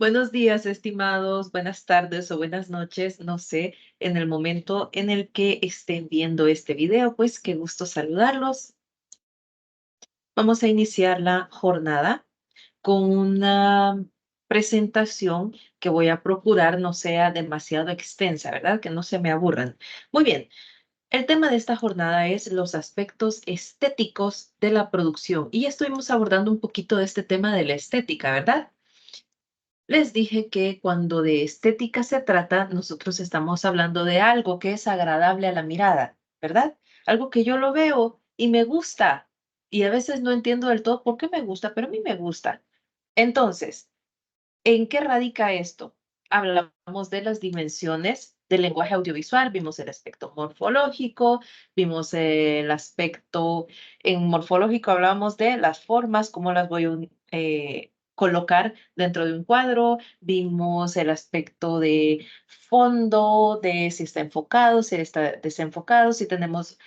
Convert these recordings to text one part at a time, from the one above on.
Buenos días, estimados, buenas tardes o buenas noches, no sé, en el momento en el que estén viendo este video, pues qué gusto saludarlos. Vamos a iniciar la jornada con una presentación que voy a procurar no sea demasiado extensa, ¿verdad? Que no se me aburran. Muy bien, el tema de esta jornada es los aspectos estéticos de la producción y ya estuvimos abordando un poquito de este tema de la estética, ¿verdad? Les dije que cuando de estética se trata, nosotros estamos hablando de algo que es agradable a la mirada, ¿verdad? Algo que yo lo veo y me gusta. Y a veces no entiendo del todo por qué me gusta, pero a mí me gusta. Entonces, ¿en qué radica esto? Hablamos de las dimensiones del lenguaje audiovisual, vimos el aspecto morfológico, vimos el aspecto en morfológico, hablamos de las formas, cómo las voy a colocar dentro de un cuadro, vimos el aspecto de fondo, de si está enfocado, si está desenfocado, si tenemos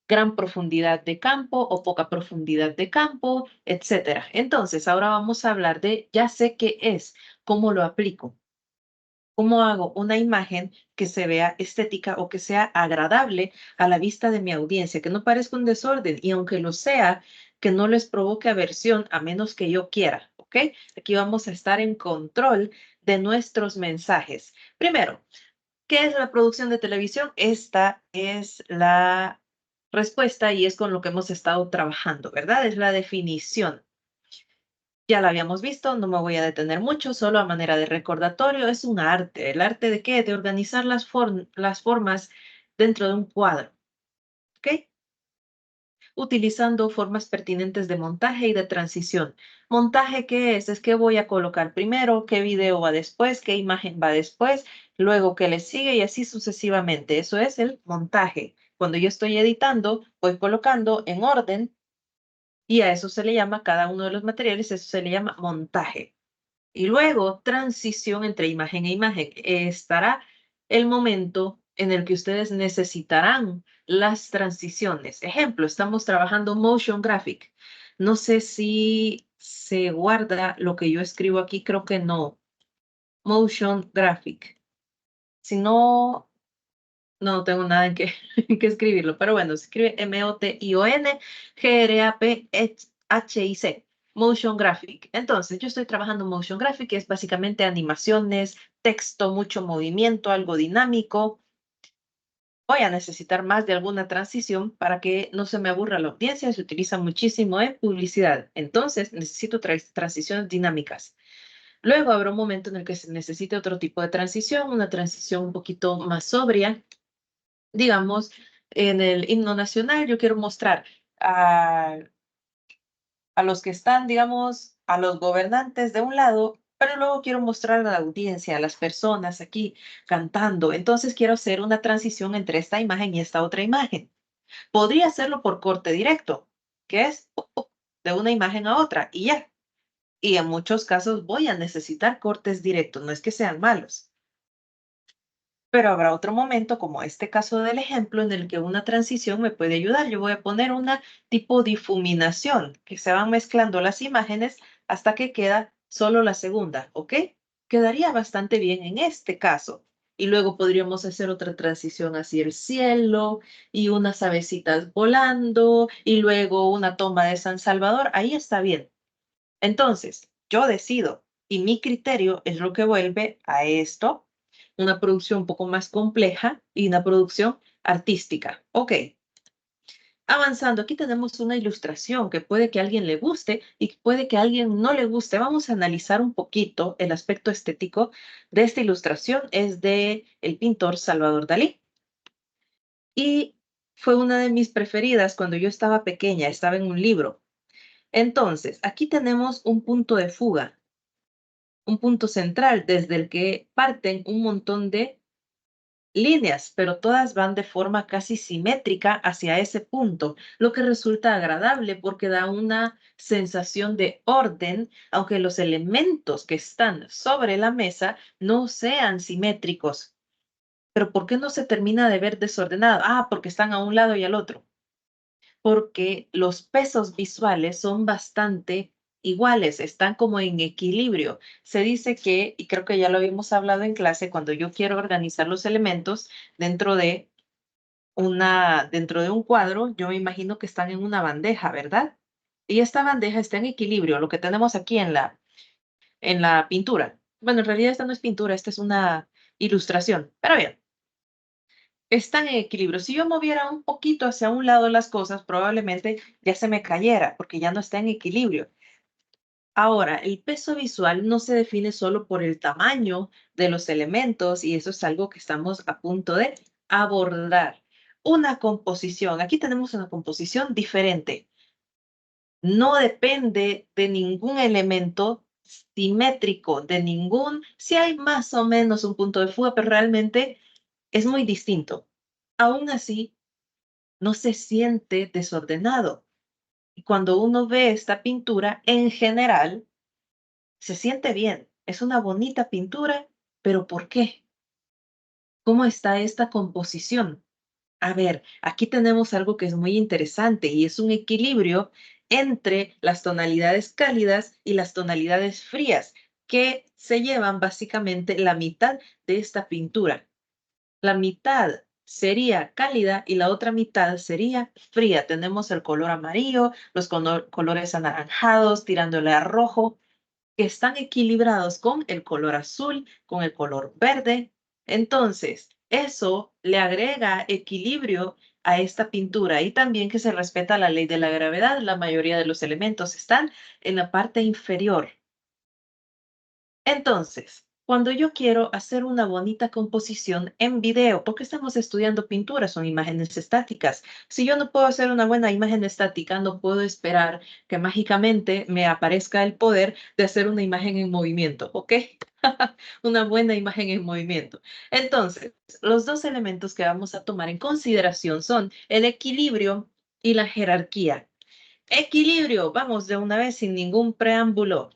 gran profundidad de campo o poca profundidad de campo, etcétera. Entonces, ahora vamos a hablar de, ya sé qué es, cómo lo aplico, cómo hago una imagen que se vea estética o que sea agradable a la vista de mi audiencia, que no parezca un desorden y aunque lo sea, que no les provoque aversión a menos que yo quiera, ¿ok? Aquí vamos a estar en control de nuestros mensajes. Primero, ¿qué es la producción de televisión? Esta es la respuesta y es con lo que hemos estado trabajando, ¿verdad? Es la definición. Ya la habíamos visto, no me voy a detener mucho, solo a manera de recordatorio, es un arte. ¿El arte de qué? De organizar las formas dentro de un cuadro, ¿ok? Utilizando formas pertinentes de montaje y de transición. ¿Montaje qué es? Es que voy a colocar primero, qué video va después, qué imagen va después, luego qué le sigue y así sucesivamente. Eso es el montaje. Cuando yo estoy editando, voy colocando en orden y a eso se le llama, cada uno de los materiales, eso se le llama montaje. Y luego transición entre imagen e imagen. Estará el momento en el que ustedes necesitarán las transiciones. Ejemplo, estamos trabajando motion graphic. No sé si se guarda lo que yo escribo aquí, creo que no. Motion graphic. Si no, no tengo nada en que, en que escribirlo, pero bueno, se escribe MOTION GRAPHIC. Motion Graphic. Entonces, yo estoy trabajando Motion Graphic, que es básicamente animaciones, texto, mucho movimiento, algo dinámico. Voy a necesitar más de alguna transición para que no se me aburra la audiencia. Se utiliza muchísimo en publicidad. Entonces, necesito transiciones dinámicas. Luego habrá un momento en el que se necesite otro tipo de transición, una transición un poquito más sobria. Digamos, en el himno nacional, yo quiero mostrar a, a los que están, digamos, a los gobernantes de un lado, pero luego quiero mostrar a la audiencia, a las personas aquí cantando. Entonces quiero hacer una transición entre esta imagen y esta otra imagen. Podría hacerlo por corte directo, que es de una imagen a otra y ya. Y en muchos casos voy a necesitar cortes directos, no es que sean malos. Pero habrá otro momento, como este caso del ejemplo, en el que una transición me puede ayudar. Yo voy a poner una tipo difuminación, que se van mezclando las imágenes hasta que queda solo la segunda, ¿ok? Quedaría bastante bien en este caso. Y luego podríamos hacer otra transición hacia el cielo y unas avecitas volando y luego una toma de San Salvador. Ahí está bien. Entonces, yo decido y mi criterio es lo que vuelve a esto una producción un poco más compleja y una producción artística. Ok, avanzando, aquí tenemos una ilustración que puede que a alguien le guste y puede que a alguien no le guste. Vamos a analizar un poquito el aspecto estético de esta ilustración. Es de el pintor Salvador Dalí y fue una de mis preferidas cuando yo estaba pequeña, estaba en un libro. Entonces, aquí tenemos un punto de fuga, un punto central desde el que parten un montón de líneas, pero todas van de forma casi simétrica hacia ese punto, lo que resulta agradable porque da una sensación de orden, aunque los elementos que están sobre la mesa no sean simétricos. Pero ¿por qué no se termina de ver desordenado? Ah, porque están a un lado y al otro. Porque los pesos visuales son bastante iguales, están como en equilibrio. Se dice que, y creo que ya lo habíamos hablado en clase, cuando yo quiero organizar los elementos dentro de dentro de un cuadro, yo me imagino que están en una bandeja, ¿verdad? Y esta bandeja está en equilibrio, lo que tenemos aquí en la pintura. Bueno, en realidad esta no es pintura, esta es una ilustración. Pero bien, están en equilibrio. Si yo moviera un poquito hacia un lado las cosas, probablemente ya se me cayera porque ya no está en equilibrio. Ahora, el peso visual no se define solo por el tamaño de los elementos y eso es algo que estamos a punto de abordar. Una composición. Aquí tenemos una composición diferente. No depende de ningún elemento simétrico, de ningún, si hay más o menos un punto de fuga, pero realmente es muy distinto. Aún así, no se siente desordenado. Y cuando uno ve esta pintura, en general, se siente bien. Es una bonita pintura, pero ¿por qué? ¿Cómo está esta composición? A ver, aquí tenemos algo que es muy interesante y es un equilibrio entre las tonalidades cálidas y las tonalidades frías, que se llevan básicamente la mitad de esta pintura. La mitad sería cálida y la otra mitad sería fría. Tenemos el color amarillo, los colores anaranjados, tirándole a rojo, que están equilibrados con el color azul, con el color verde. Entonces, eso le agrega equilibrio a esta pintura y también que se respeta la ley de la gravedad. La mayoría de los elementos están en la parte inferior. Entonces, cuando yo quiero hacer una bonita composición en video, porque estamos estudiando pintura, son imágenes estáticas. Si yo no puedo hacer una buena imagen estática, no puedo esperar que mágicamente me aparezca el poder de hacer una imagen en movimiento, ¿ok? Una buena imagen en movimiento. Entonces, los dos elementos que vamos a tomar en consideración son el equilibrio y la jerarquía. Equilibrio, vamos de una vez sin ningún preámbulo.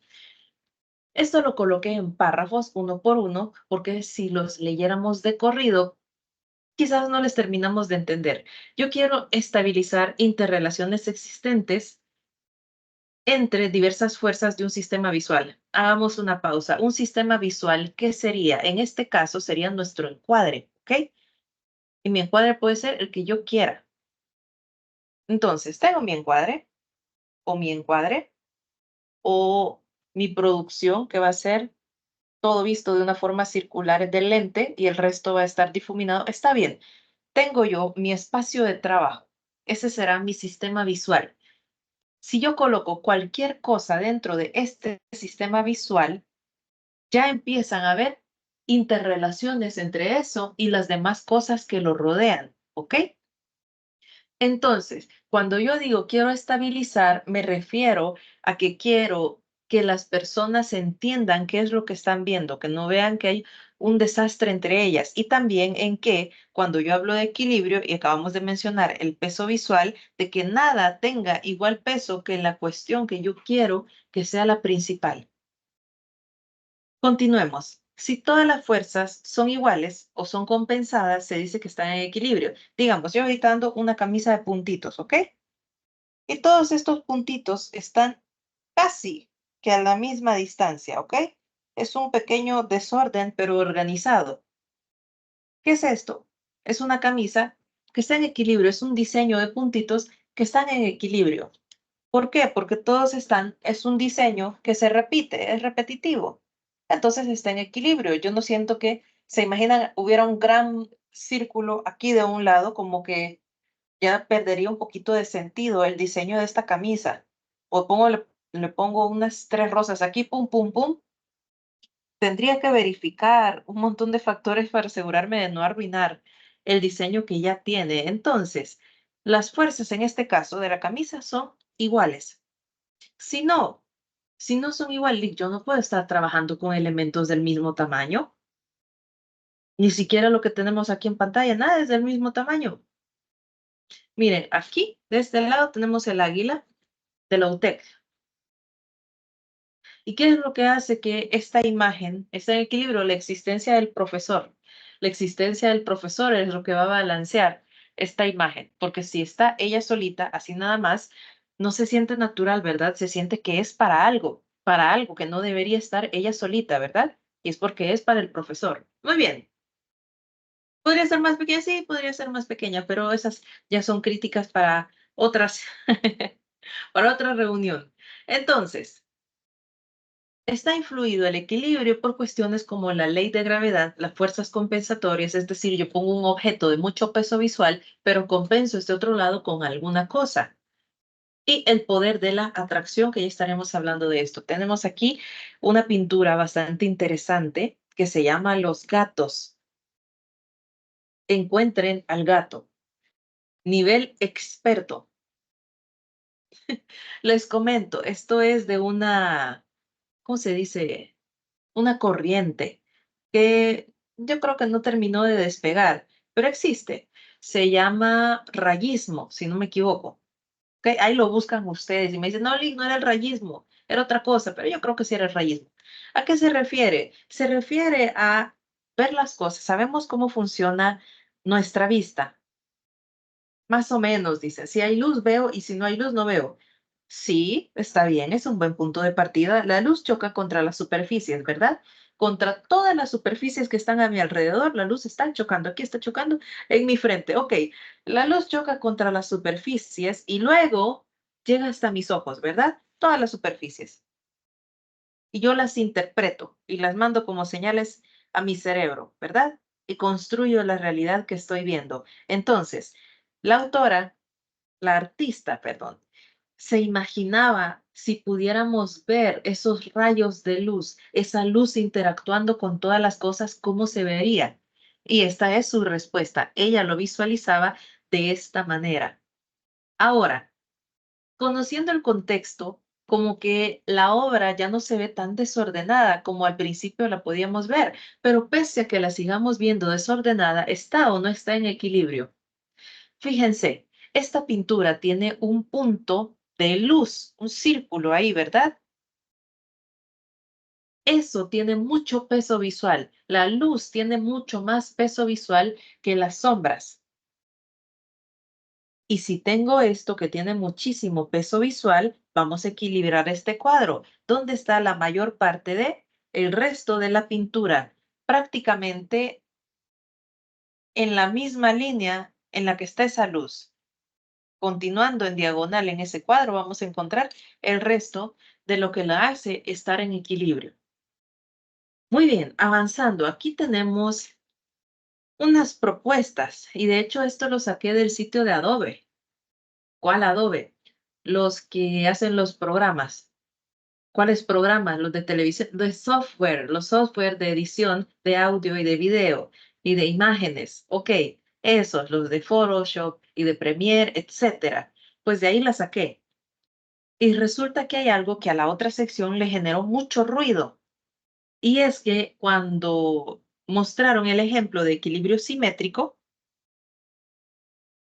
Esto lo coloqué en párrafos uno por uno, porque si los leyéramos de corrido, quizás no les terminamos de entender. Yo quiero estabilizar interrelaciones existentes entre diversas fuerzas de un sistema visual. Hagamos una pausa. Un sistema visual, ¿qué sería? En este caso sería nuestro encuadre, ¿ok? Y mi encuadre puede ser el que yo quiera. Entonces, tengo mi encuadre o mi producción que va a ser todo visto de una forma circular del lente y el resto va a estar difuminado. Está bien. Tengo yo mi espacio de trabajo. Ese será mi sistema visual. Si yo coloco cualquier cosa dentro de este sistema visual, ya empiezan a haber interrelaciones entre eso y las demás cosas que lo rodean, ¿ok? Entonces, cuando yo digo quiero estabilizar, me refiero a que quiero que las personas entiendan qué es lo que están viendo, que no vean que hay un desastre entre ellas. Y también en que cuando yo hablo de equilibrio, y acabamos de mencionar el peso visual, de que nada tenga igual peso que la cuestión que yo quiero que sea la principal. Continuemos. Si todas las fuerzas son iguales o son compensadas, se dice que están en equilibrio. Digamos, yo ahorita ando una camisa de puntitos, ¿ok? Y todos estos puntitos están casi que a la misma distancia, ¿ok? Es un pequeño desorden, pero organizado. ¿Qué es esto? Es una camisa que está en equilibrio, es un diseño de puntitos que están en equilibrio. ¿Por qué? Porque todos están, es un diseño que se repite, es repetitivo. Entonces está en equilibrio. Yo no siento que, se imaginan, hubiera un gran círculo aquí de un lado, como que ya perdería un poquito de sentido el diseño de esta camisa. O le pongo unas 3 rosas aquí, pum, pum, pum. Tendría que verificar un montón de factores para asegurarme de no arruinar el diseño que ya tiene. Entonces, las fuerzas en este caso de la camisa son iguales. Si no, si no son iguales, yo no puedo estar trabajando con elementos del mismo tamaño. Ni siquiera lo que tenemos aquí en pantalla, nada es del mismo tamaño. Miren, aquí, de este lado, tenemos el águila de la UTEC. ¿Y qué es lo que hace que esta imagen esté en equilibrio? La existencia del profesor. La existencia del profesor es lo que va a balancear esta imagen, porque si está ella solita, así nada más, No se siente natural, ¿verdad? Se siente que es para algo que no debería estar ella solita, ¿verdad? Y es porque es para el profesor. Muy bien. ¿Podría ser más pequeña? Sí, podría ser más pequeña, pero esas ya son críticas para otras, para otra reunión. Entonces, está influido el equilibrio por cuestiones como la ley de gravedad, las fuerzas compensatorias, es decir, yo pongo un objeto de mucho peso visual, pero compenso este otro lado con alguna cosa. Y el poder de la atracción, que ya estaremos hablando de esto. Tenemos aquí una pintura bastante interesante que se llama Los gatos. Encuentren al gato. Nivel experto. Les comento, esto es de una, ¿cómo se dice? Una corriente que yo creo que no terminó de despegar, pero existe. Se llama rayismo, si no me equivoco. ¿Ok? Ahí lo buscan ustedes y me dicen, no, Lick, no era el rayismo, era otra cosa, pero yo creo que sí era el rayismo. ¿A qué se refiere? Se refiere a ver las cosas. Sabemos cómo funciona nuestra vista. Más o menos, dice, si hay luz veo y si no hay luz no veo. Sí, está bien, es un buen punto de partida. La luz choca contra las superficies, ¿verdad? Contra todas las superficies que están a mi alrededor, la luz está chocando. Aquí está chocando en mi frente. Ok, la luz choca contra las superficies y luego llega hasta mis ojos, ¿verdad? Todas las superficies. Y yo las interpreto y las mando como señales a mi cerebro, ¿verdad? Y construyo la realidad que estoy viendo. Entonces, la autora, la artista, perdón, se imaginaba si pudiéramos ver esos rayos de luz, esa luz interactuando con todas las cosas, ¿cómo se vería? Y esta es su respuesta. Ella lo visualizaba de esta manera. Ahora, conociendo el contexto, como que la obra ya no se ve tan desordenada como al principio la podíamos ver, pero pese a que la sigamos viendo desordenada, ¿está o no está en equilibrio? Fíjense, esta pintura tiene un punto de luz, un círculo ahí, ¿verdad? Eso tiene mucho peso visual. La luz tiene mucho más peso visual que las sombras. Y si tengo esto que tiene muchísimo peso visual, vamos a equilibrar este cuadro. ¿Dónde está la mayor parte de el resto de la pintura? Prácticamente en la misma línea en la que está esa luz. Continuando en diagonal en ese cuadro, vamos a encontrar el resto de lo que la hace estar en equilibrio. Muy bien, avanzando. Aquí tenemos unas propuestas y de hecho esto lo saqué del sitio de Adobe. ¿Cuál Adobe? Los que hacen los programas. ¿Cuáles programas? Los de televisión, de software, los software de edición de audio y de video y de imágenes. Ok, esos, los de Photoshop y de Premiere, etcétera. Pues de ahí la saqué. Y resulta que hay algo que a la otra sección le generó mucho ruido. Y es que cuando mostraron el ejemplo de equilibrio simétrico,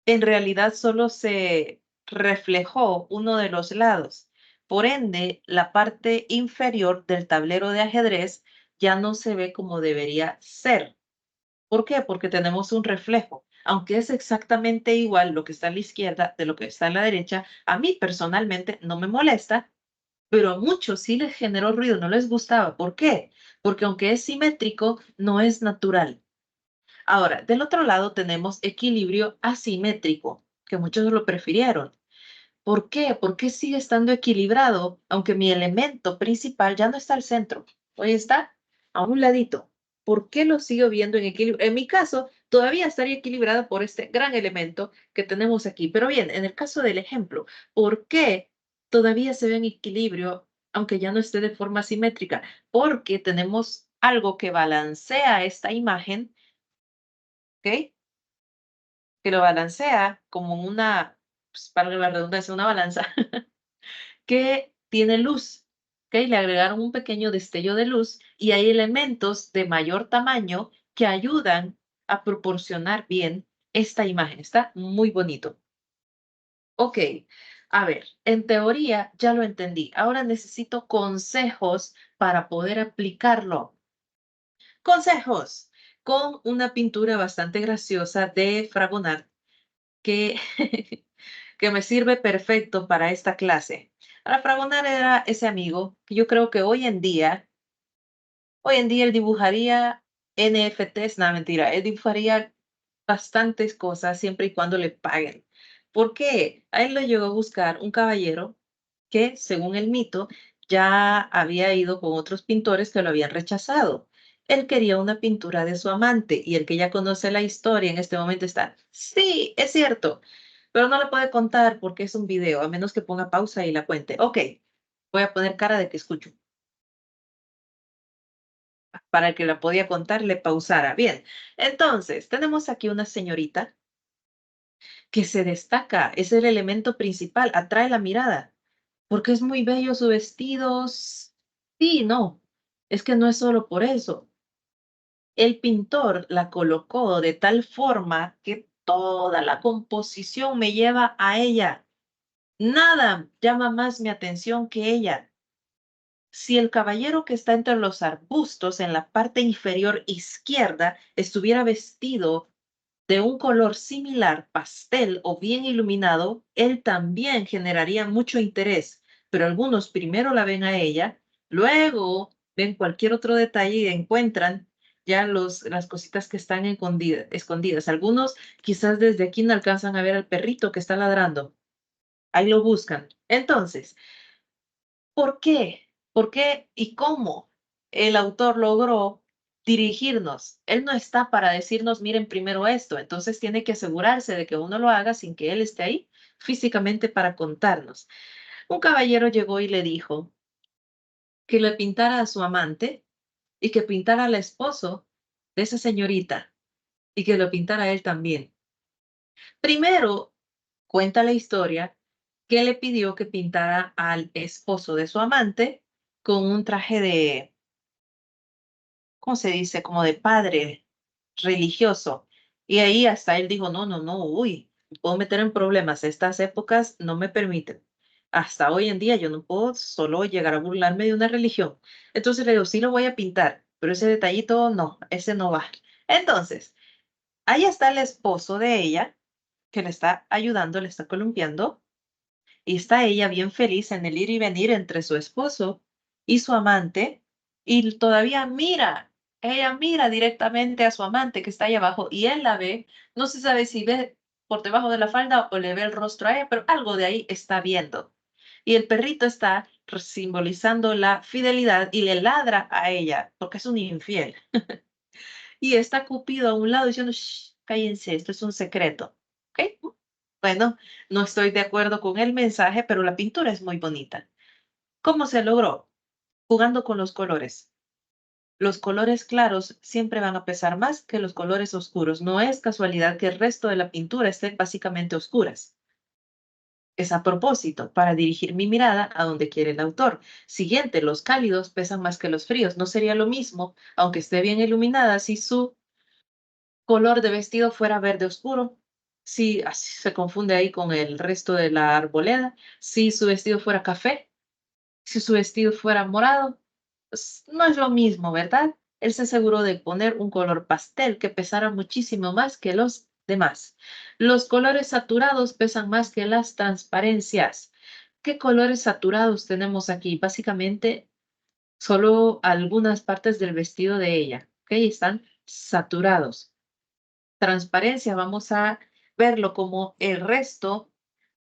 en realidad solo se reflejó uno de los lados. Por ende, la parte inferior del tablero de ajedrez ya no se ve como debería ser. ¿Por qué? Porque tenemos un reflejo. Aunque es exactamente igual lo que está a la izquierda de lo que está a la derecha, a mí personalmente no me molesta, pero a muchos sí les generó ruido, no les gustaba. ¿Por qué? Porque aunque es simétrico, no es natural. Ahora, del otro lado tenemos equilibrio asimétrico, que muchos lo prefirieron. ¿Por qué? ¿Por qué sigue estando equilibrado, aunque mi elemento principal ya no está al centro? Hoy está a un ladito. ¿Por qué lo sigo viendo en equilibrio? En mi caso, todavía estaría equilibrado por este gran elemento que tenemos aquí. Pero bien, en el caso del ejemplo, ¿por qué todavía se ve en equilibrio, aunque ya no esté de forma simétrica? Porque tenemos algo que balancea esta imagen, ¿ok? Que lo balancea como una, pues, para la redundancia, una balanza que tiene luz, ¿ok? Le agregaron un pequeño destello de luz y hay elementos de mayor tamaño que ayudan a proporcionar bien esta imagen. Está muy bonito. Ok, a ver, en teoría ya lo entendí. Ahora necesito consejos para poder aplicarlo. Consejos con una pintura bastante graciosa de Fragonard que que me sirve perfecto para esta clase. Ahora, Fragonard era ese amigo que yo creo que hoy en día él dibujaría NFTs, nada, mentira, él dibujaría bastantes cosas siempre y cuando le paguen. ¿Por qué? A él lo llegó a buscar un caballero que, según el mito, ya había ido con otros pintores que lo habían rechazado. Él quería una pintura de su amante y el que ya conoce la historia en este momento está, sí, es cierto, pero no le puede contar porque es un video, a menos que ponga pausa y la cuente. Ok, voy a poner cara de que escucho. Para el que la podía contar, le pausara. Bien, entonces, tenemos aquí una señorita que se destaca, es el elemento principal, atrae la mirada, porque es muy bello su vestido. Sí, no, es que no es solo por eso. El pintor la colocó de tal forma que toda la composición me lleva a ella. Nada llama más mi atención que ella. Si el caballero que está entre los arbustos en la parte inferior izquierda estuviera vestido de un color similar, pastel o bien iluminado, él también generaría mucho interés, pero algunos primero la ven a ella, luego ven cualquier otro detalle y encuentran ya las cositas que están escondidas. Algunos quizás desde aquí no alcanzan a ver al perrito que está ladrando. Ahí lo buscan. Entonces, ¿por qué? ¿Por qué y cómo el autor logró dirigirnos? Él no está para decirnos, miren primero esto, entonces tiene que asegurarse de que uno lo haga sin que él esté ahí físicamente para contarnos. Un caballero llegó y le dijo que le pintara a su amante y que pintara al esposo de esa señorita y que lo pintara a él también. Primero, cuenta la historia que le pidió que pintara al esposo de su amante con un traje de, ¿cómo se dice? Como de padre religioso. Y ahí hasta él dijo, no, no, no, uy, me puedo meter en problemas. Estas épocas no me permiten. Hasta hoy en día yo no puedo solo llegar a burlarme de una religión. Entonces le digo, sí lo voy a pintar, pero ese detallito no, ese no va. Entonces, ahí está el esposo de ella que le está ayudando, le está columpiando. Y está ella bien feliz en el ir y venir entre su esposo y su amante, y todavía ella mira directamente a su amante que está ahí abajo y él la ve, no se sabe si ve por debajo de la falda o le ve el rostro a ella, pero algo de ahí está viendo. Y el perrito está simbolizando la fidelidad y le ladra a ella porque es un infiel. Y está Cupido a un lado diciendo, "Shh, cállense, esto es un secreto. ¿Ok? Bueno, no estoy de acuerdo con el mensaje, pero la pintura es muy bonita. ¿Cómo se logró? Jugando con los colores. Los colores claros siempre van a pesar más que los colores oscuros. No es casualidad que el resto de la pintura esté básicamente oscuras. Es a propósito, para dirigir mi mirada a donde quiere el autor. Siguiente, los cálidos pesan más que los fríos. No sería lo mismo, aunque esté bien iluminada, si su color de vestido fuera verde oscuro, si así se confunde ahí con el resto de la arboleda, si su vestido fuera café, si su vestido fuera morado, pues, no es lo mismo, ¿verdad? Él se aseguró de poner un color pastel que pesara muchísimo más que los demás. Los colores saturados pesan más que las transparencias. ¿Qué colores saturados tenemos aquí? Básicamente, solo algunas partes del vestido de ella, ¿ok? Están saturados. Transparencia, vamos a verlo como el resto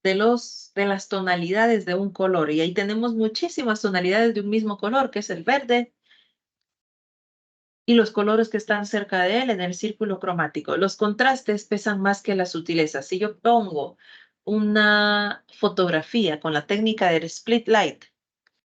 de las tonalidades de un color. Y ahí tenemos muchísimas tonalidades de un mismo color, que es el verde, y los colores que están cerca de él en el círculo cromático. Los contrastes pesan más que las sutilezas. Si yo pongo una fotografía con la técnica del split light,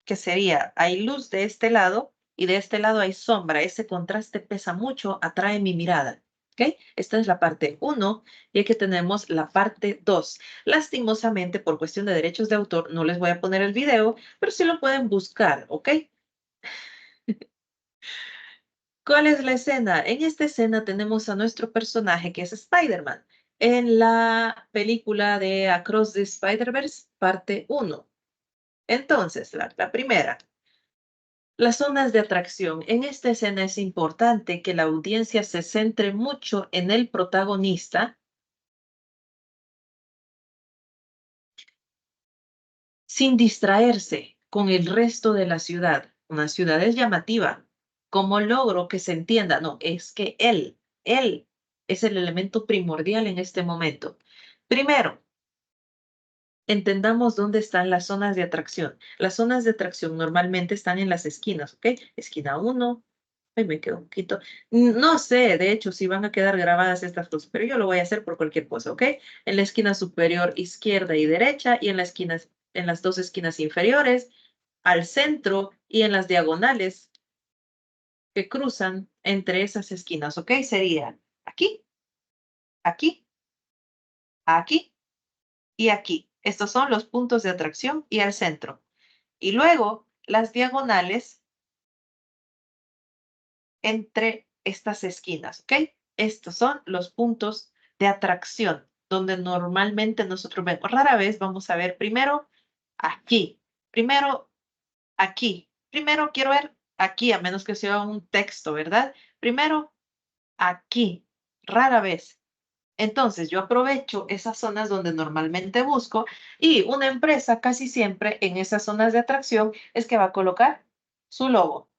que sería, hay luz de este lado y de este lado hay sombra. Ese contraste pesa mucho, atrae mi mirada. ¿Ok? Esta es la parte uno y aquí tenemos la parte 2. Lastimosamente, por cuestión de derechos de autor, no les voy a poner el video, pero sí lo pueden buscar, ¿ok? ¿Cuál es la escena? En esta escena tenemos a nuestro personaje que es Spider-Man en la película de Across the Spider-Verse, parte uno. Entonces, la primera. Las zonas de atracción. En esta escena es importante que la audiencia se centre mucho en el protagonista sin distraerse con el resto de la ciudad. Una ciudad es llamativa. ¿Cómo logro que se entienda? No, es que él es el elemento primordial en este momento. Primero, entendamos dónde están las zonas de atracción. Las zonas de atracción normalmente están en las esquinas, ¿ok? Esquina 1. Ay, me quedo un poquito. No sé, de hecho, si van a quedar grabadas estas cosas, pero yo lo voy a hacer por cualquier cosa, ¿ok? En la esquina superior izquierda y derecha y en las dos esquinas inferiores, al centro y en las diagonales que cruzan entre esas esquinas, ¿ok? Sería aquí, aquí, aquí y aquí. Estos son los puntos de atracción y al centro. Y luego las diagonales entre estas esquinas, ¿ok? Estos son los puntos de atracción, donde normalmente nosotros vemos. Rara vez vamos a ver primero aquí, primero aquí, primero quiero ver aquí, a menos que sea un texto, ¿verdad? Primero aquí, rara vez. Entonces yo aprovecho esas zonas donde normalmente busco y una empresa casi siempre en esas zonas de atracción es que va a colocar su logo.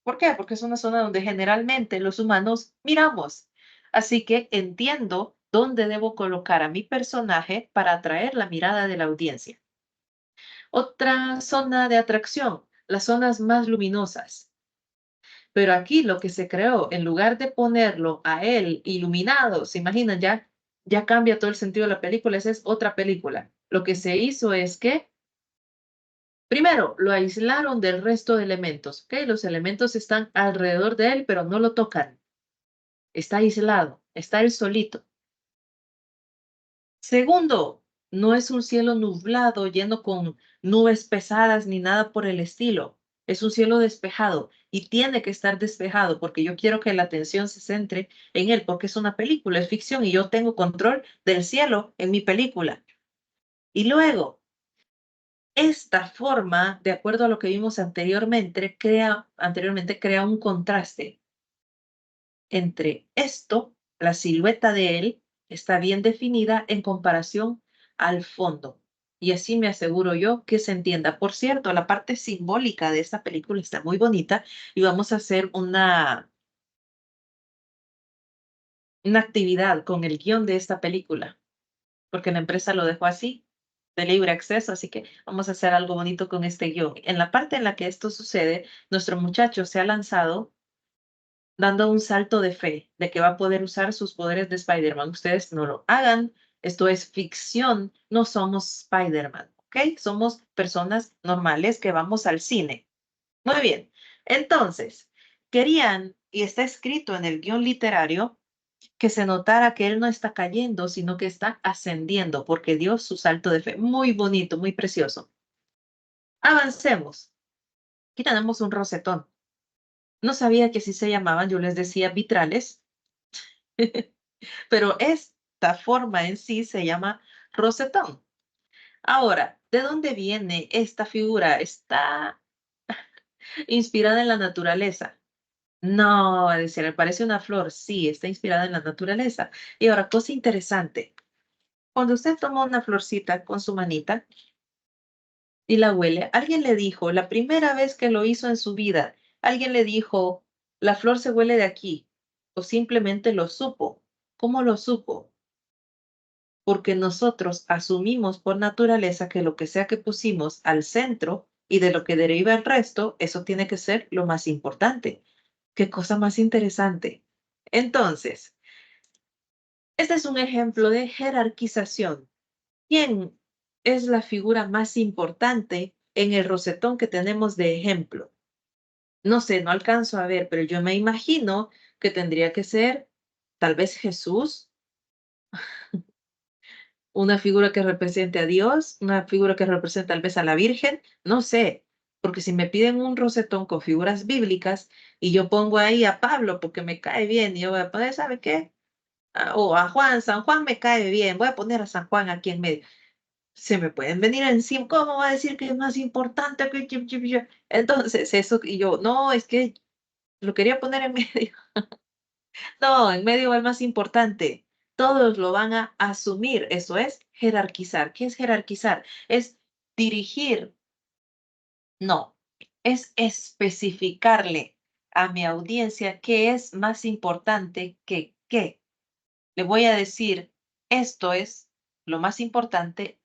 ¿Por qué? Porque es una zona donde generalmente los humanos miramos. Así que entiendo dónde debo colocar a mi personaje para atraer la mirada de la audiencia. Otra zona de atracción, las zonas más luminosas. Pero aquí lo que se creó, en lugar de ponerlo a él iluminado, ¿se imaginan? Ya cambia todo el sentido de la película, esa es otra película. Lo que se hizo es que, primero, lo aislaron del resto de elementos, ¿ok? Los elementos están alrededor de él, pero no lo tocan. Está aislado, está él solito. Segundo, no es un cielo nublado lleno con nubes pesadas ni nada por el estilo. Es un cielo despejado y tiene que estar despejado porque yo quiero que la atención se centre en él porque es una película, es ficción y yo tengo control del cielo en mi película. Y luego, esta forma, de acuerdo a lo que vimos anteriormente crea un contraste entre esto, la silueta de él está bien definida en comparación al fondo. Y así me aseguro yo que se entienda. Por cierto, la parte simbólica de esta película está muy bonita y vamos a hacer una actividad con el guión de esta película, porque la empresa lo dejó así, de libre acceso, así que vamos a hacer algo bonito con este guión. En la parte en la que esto sucede, nuestro muchacho se ha lanzado dando un salto de fe de que va a poder usar sus poderes de Spider-Man. Ustedes no lo hagan. Esto es ficción. No somos Spider-Man, ¿ok? Somos personas normales que vamos al cine. Muy bien. Entonces, querían, y está escrito en el guión literario, que se notara que él no está cayendo, sino que está ascendiendo, porque dio su salto de fe. Muy bonito, muy precioso. Avancemos. Aquí tenemos un rosetón. No sabía que así se llamaban, yo les decía vitrales. Pero esta forma en sí se llama rosetón. Ahora, ¿de dónde viene esta figura? ¿Está inspirada en la naturaleza? No, va a decir, me parece una flor. Sí, está inspirada en la naturaleza. Y ahora, cosa interesante. Cuando usted toma una florcita con su manita y la huele, alguien le dijo, la primera vez que lo hizo en su vida, alguien le dijo, la flor se huele de aquí, o simplemente lo supo. ¿Cómo lo supo? Porque nosotros asumimos por naturaleza que lo que sea que pusimos al centro y de lo que deriva el resto, eso tiene que ser lo más importante. Qué cosa más interesante. Entonces, este es un ejemplo de jerarquización. ¿Quién es la figura más importante en el rosetón que tenemos de ejemplo? No sé, no alcanzo a ver, pero yo me imagino que tendría que ser tal vez Jesús, una figura que represente a Dios, una figura que represente tal vez a la Virgen, no sé, porque si me piden un rosetón con figuras bíblicas y yo pongo ahí a Pablo porque me cae bien y yo voy a poner, ¿sabe qué? O a Juan, San Juan me cae bien, voy a poner a San Juan aquí en medio. Se me pueden venir encima, ¿cómo va a decir que es más importante que... Entonces, eso, y yo, no, es que lo quería poner en medio. No, en medio va el más importante. Todos lo van a asumir. Eso es jerarquizar. ¿Qué es jerarquizar? Es dirigir, no, es especificarle a mi audiencia qué es más importante que qué. Le voy a decir, esto es lo más importante,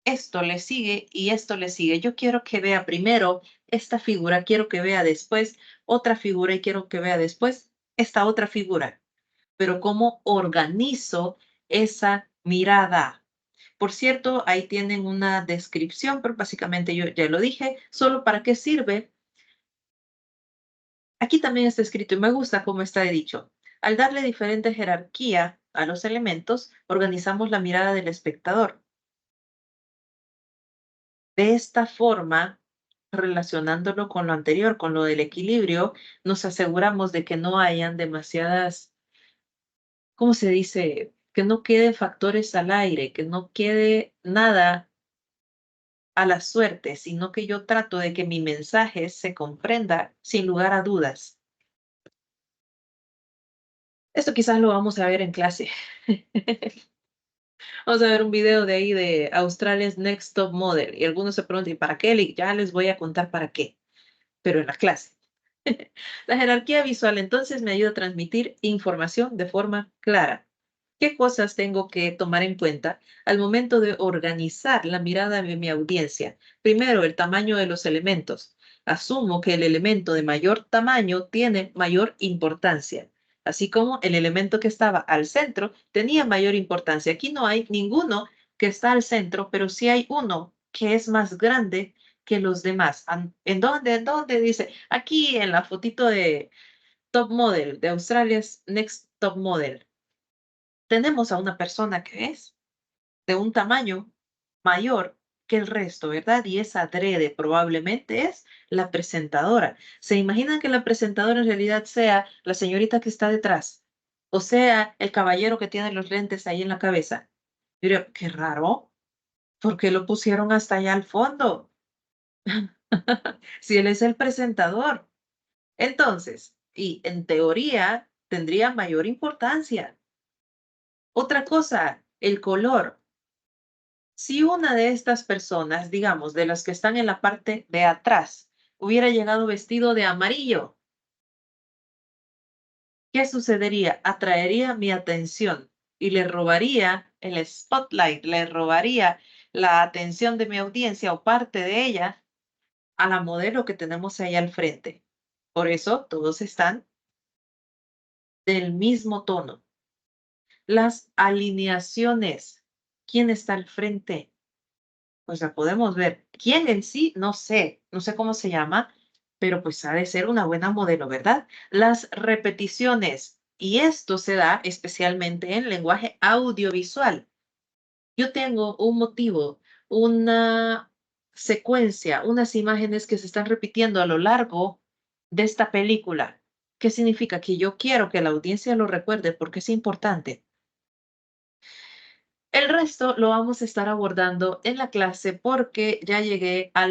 esto le sigue y esto le sigue. Yo quiero que vea primero esta figura, quiero que vea después otra figura y quiero que vea después esta otra figura. Pero ¿cómo organizo esa mirada? Por cierto, ahí tienen una descripción, pero básicamente yo ya lo dije. ¿Solo para qué sirve? Aquí también está escrito y me gusta cómo está dicho. Al darle diferente jerarquía a los elementos, organizamos la mirada del espectador. De esta forma, relacionándolo con lo anterior, con lo del equilibrio, nos aseguramos de que no hayan demasiadas, ¿cómo se dice? Que no queden factores al aire, que no quede nada a la suerte, sino que yo trato de que mi mensaje se comprenda sin lugar a dudas. Esto quizás lo vamos a ver en clase. Vamos a ver un video de ahí de Australia's Next Top Model y algunos se preguntan, ¿y para qué? Y ya les voy a contar para qué, pero en la clase. La jerarquía visual entonces me ayuda a transmitir información de forma clara. ¿Qué cosas tengo que tomar en cuenta al momento de organizar la mirada de mi audiencia? Primero, el tamaño de los elementos. Asumo que el elemento de mayor tamaño tiene mayor importancia, así como el elemento que estaba al centro tenía mayor importancia. Aquí no hay ninguno que está al centro, pero sí hay uno que es más grande que los demás. ¿En dónde? ¿En dónde? Dice, aquí en la fotito de Top Model, de Australia's Next Top Model. Tenemos a una persona que es de un tamaño mayor que el resto, ¿verdad? Y es adrede, probablemente es la presentadora. ¿Se imaginan que la presentadora en realidad sea la señorita que está detrás? O sea, el caballero que tiene los lentes ahí en la cabeza. Yo diría, qué raro, ¿por qué lo pusieron hasta allá al fondo? Si él es el presentador. Entonces, y en teoría tendría mayor importancia. Otra cosa, el color. Si una de estas personas, digamos, de las que están en la parte de atrás, hubiera llegado vestido de amarillo, ¿qué sucedería? Atraería mi atención y le robaría el spotlight, le robaría la atención de mi audiencia o parte de ella a la modelo que tenemos ahí al frente. Por eso todos están del mismo tono. Las alineaciones. ¿Quién está al frente? Pues la podemos ver. ¿Quién en sí? No sé cómo se llama, pero pues ha de ser una buena modelo, ¿verdad? Las repeticiones, y esto se da especialmente en lenguaje audiovisual. Yo tengo un motivo, una secuencia, unas imágenes que se están repitiendo a lo largo de esta película. ¿Qué significa? Que yo quiero que la audiencia lo recuerde porque es importante. El resto lo vamos a estar abordando en la clase porque ya llegué a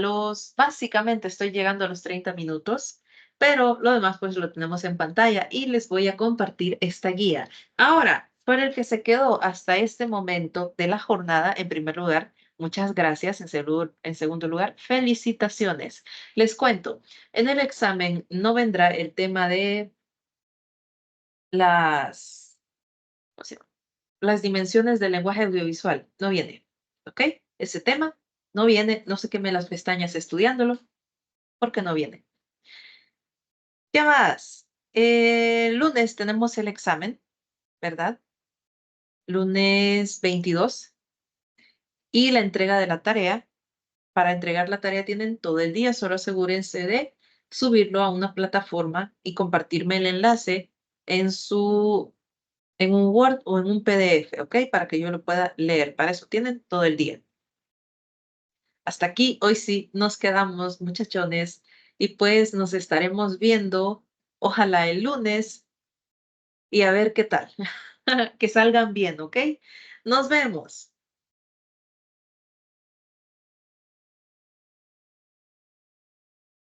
básicamente estoy llegando a los 30 minutos, pero lo demás pues lo tenemos en pantalla y les voy a compartir esta guía. Ahora, para el que se quedó hasta este momento de la jornada, en primer lugar, muchas gracias. En segundo lugar, felicitaciones. Les cuento, en el examen no vendrá el tema de las, o sea, las dimensiones del lenguaje audiovisual. No viene, ¿ok? Ese tema no viene, no se queme las pestañas estudiándolo, porque no viene. ¿Qué más? Lunes tenemos el examen, ¿verdad? Lunes 22 y la entrega de la tarea. Para entregar la tarea tienen todo el día, solo asegúrense de subirlo a una plataforma y compartirme el enlace en en un Word o en un PDF, ¿ok? Para que yo lo pueda leer. Para eso tienen todo el día. Hasta aquí, hoy sí, nos quedamos, muchachones, y pues nos estaremos viendo, ojalá el lunes, y a ver qué tal. Que salgan bien, ¿ok? Nos vemos.